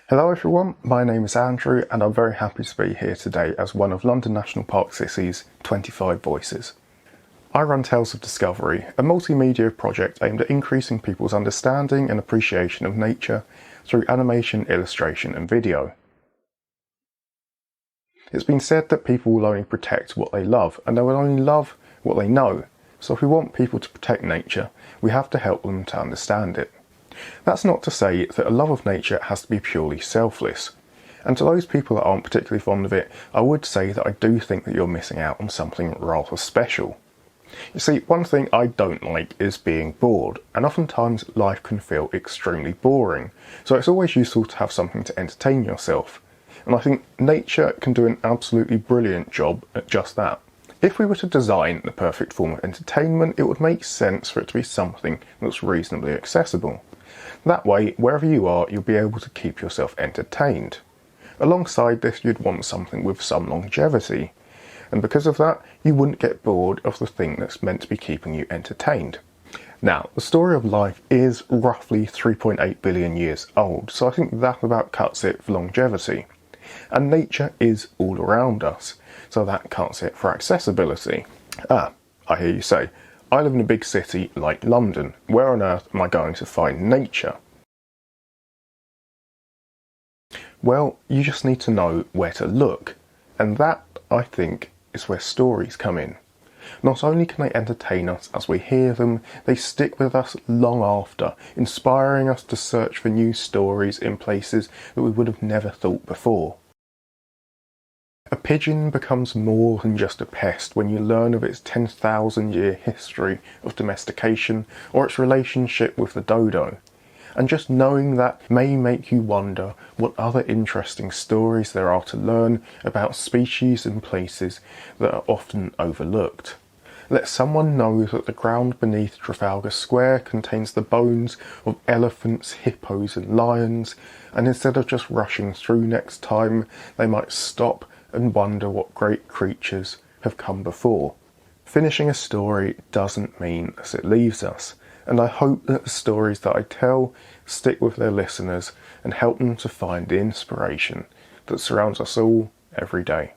Hello everyone, my name is Andrew and I'm very happy to be here today as one of London National Park City's 25 Voices. I run Tales of Discovery, a multimedia project aimed at increasing people's understanding and appreciation of nature through animation, illustration and video. It's been said that people will only protect what they love and they will only love what they know, so if we want people to protect nature, we have to help them to understand it. That's not to say that a love of nature has to be purely selfless, and to those people that aren't particularly fond of it, I would say that I do think that you're missing out on something rather special. You see, one thing I don't like is being bored, and oftentimes life can feel extremely boring, so it's always useful to have something to entertain yourself, and I think nature can do an absolutely brilliant job at just that. If we were to design the perfect form of entertainment, it would make sense for it to be something that's reasonably accessible. That way, wherever you are, you'll be able to keep yourself entertained. Alongside this, you'd want something with some longevity, and because of that, you wouldn't get bored of the thing that's meant to be keeping you entertained. Now, the story of life is roughly 3.8 billion years old, so I think that about cuts it for longevity. And nature is all around us, so that cuts it for accessibility. I hear you say, I live in a big city like London. Where on earth am I going to find nature? Well, you just need to know where to look, and that, I think, is where stories come in. Not only can they entertain us as we hear them, they stick with us long after, inspiring us to search for new stories in places that we would have never thought before. A pigeon becomes more than just a pest when you learn of its 10,000-year history of domestication or its relationship with the dodo. And just knowing that may make you wonder what other interesting stories there are to learn about species and places that are often overlooked. Let someone know that the ground beneath Trafalgar Square contains the bones of elephants, hippos and lions, and instead of just rushing through next time, they might stop and wonder what great creatures have come before. Finishing a story doesn't mean that it leaves us, and I hope that the stories that I tell stick with their listeners and help them to find the inspiration that surrounds us all every day.